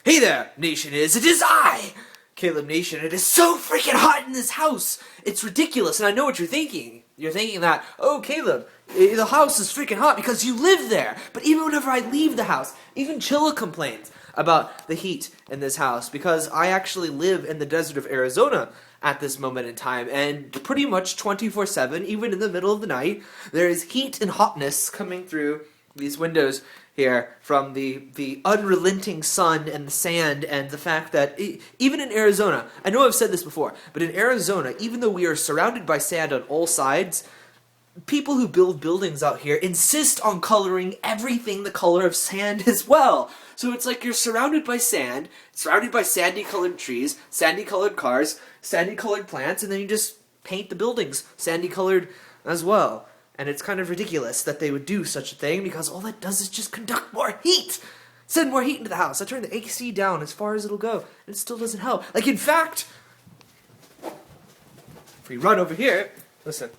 Hey there, Nation it is I, KalebNation. It is so freaking hot in this house. It's ridiculous, and I know what you're thinking. You're thinking that, oh, Kaleb, the house is freaking hot because you live there. But even whenever I leave the house, even Chilla complains about the heat in this house because I actually live in the desert of Arizona at this moment in time, and pretty much 24/7, even in the middle of the night, there is heat and hotness coming through these windows here from the unrelenting sun and the sand and the fact that even in Arizona, I know I've said this before, but in Arizona, even though we are surrounded by sand on all sides, people who build buildings out here insist on coloring everything the color of sand as well. So it's like you're surrounded by sand, surrounded by sandy colored trees, sandy colored cars, sandy colored plants, and then you just paint the buildings sandy colored as well. And it's kind of ridiculous that they would do such a thing because all that does is just conduct more heat. Send more heat into the house. I turn the AC down as far as it'll go, and it still doesn't help. Like, in fact, if we run over here, listen,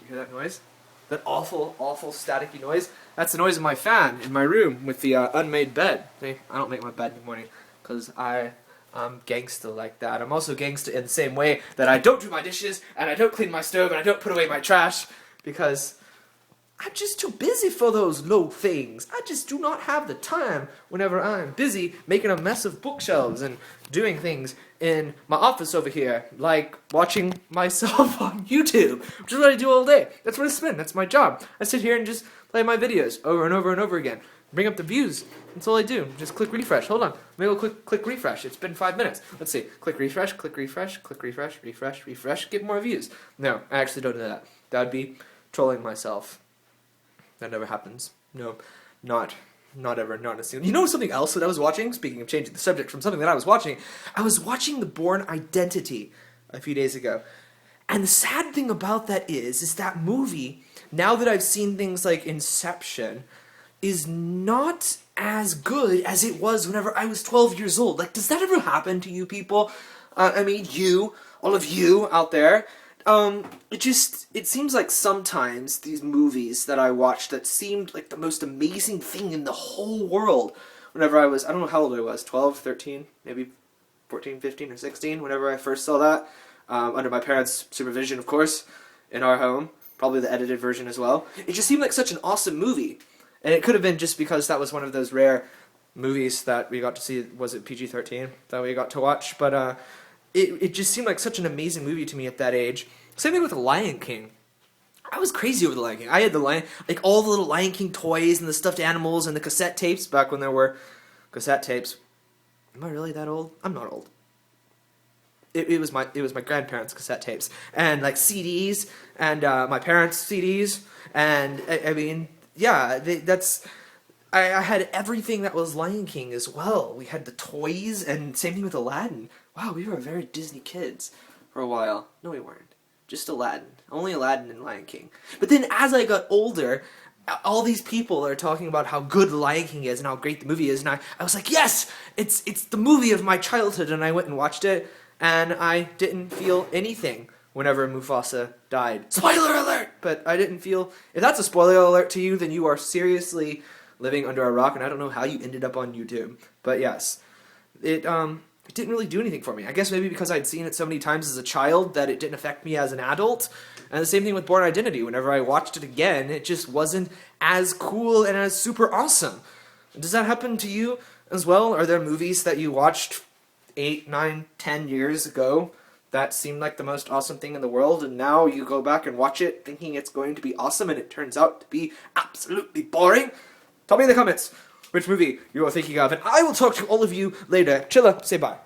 you hear that noise? That awful, awful staticky noise? That's the noise of my fan in my room with the unmade bed. See, I don't make my bed in the morning because I'm gangsta like that. I'm also gangsta in the same way that I don't do my dishes, and I don't clean my stove, and I don't put away my trash. Because I'm just too busy for those low things. I just do not have the time whenever I'm busy making a mess of bookshelves and doing things in my office over here, like watching myself on YouTube, which is what I do all day. That's what I spend. That's my job. I sit here and just play my videos over and over and over again. Bring up the views. That's all I do. Just click refresh. Hold on. Maybe we'll click refresh. It's been 5 minutes. Let's see. Click refresh, click refresh, click refresh, refresh, refresh. Get more views. No, I actually don't do that. That would be trolling myself. That never happens. No, not ever, not a single. You know something else that I was watching? Speaking of changing the subject from something that I was watching the Bourne Identity a few days ago. And the sad thing about that is that movie, now that I've seen things like Inception, is not as good as it was whenever I was 12 years old. Like, does that ever happen to you people? I mean, all of you out there. It seems like sometimes these movies that I watched that seemed like the most amazing thing in the whole world, whenever I don't know how old I was, 12, 13, maybe 14, 15, or 16, whenever I first saw that, under my parents' supervision, of course, in our home, probably the edited version as well. It just seemed like such an awesome movie, and it could have been just because that was one of those rare movies that we got to see, was it PG-13, that we got to watch, but, It just seemed like such an amazing movie to me at that age. Same thing with The Lion King. I was crazy over The Lion King. I had all the little Lion King toys and the stuffed animals and the cassette tapes back when there were cassette tapes. Am I really that old? I'm not old. It was my grandparents' cassette tapes and like CDs and my parents' CDs and I mean yeah I had everything that was Lion King as well. We had the toys, and same thing with Aladdin. Wow, we were very Disney kids for a while. No, we weren't. Just Aladdin. Only Aladdin and Lion King. But then as I got older, all these people are talking about how good Lion King is and how great the movie is, and I was like, yes! It's the movie of my childhood, and I went and watched it, and I didn't feel anything whenever Mufasa died. Spoiler alert! But I didn't feel... If that's a spoiler alert to you, then you are seriously living under a rock, and I don't know how you ended up on YouTube. But yes, it didn't really do anything for me. I guess maybe because I'd seen it so many times as a child that it didn't affect me as an adult. And the same thing with Bourne Identity. Whenever I watched it again, it just wasn't as cool and as super awesome. Does that happen to you as well? Are there movies that you watched 8, 9, 10 years ago that seemed like the most awesome thing in the world, and now you go back and watch it thinking it's going to be awesome, and it turns out to be absolutely boring? Tell me in the comments which movie you are thinking of, and I will talk to all of you later. Chilla, say bye.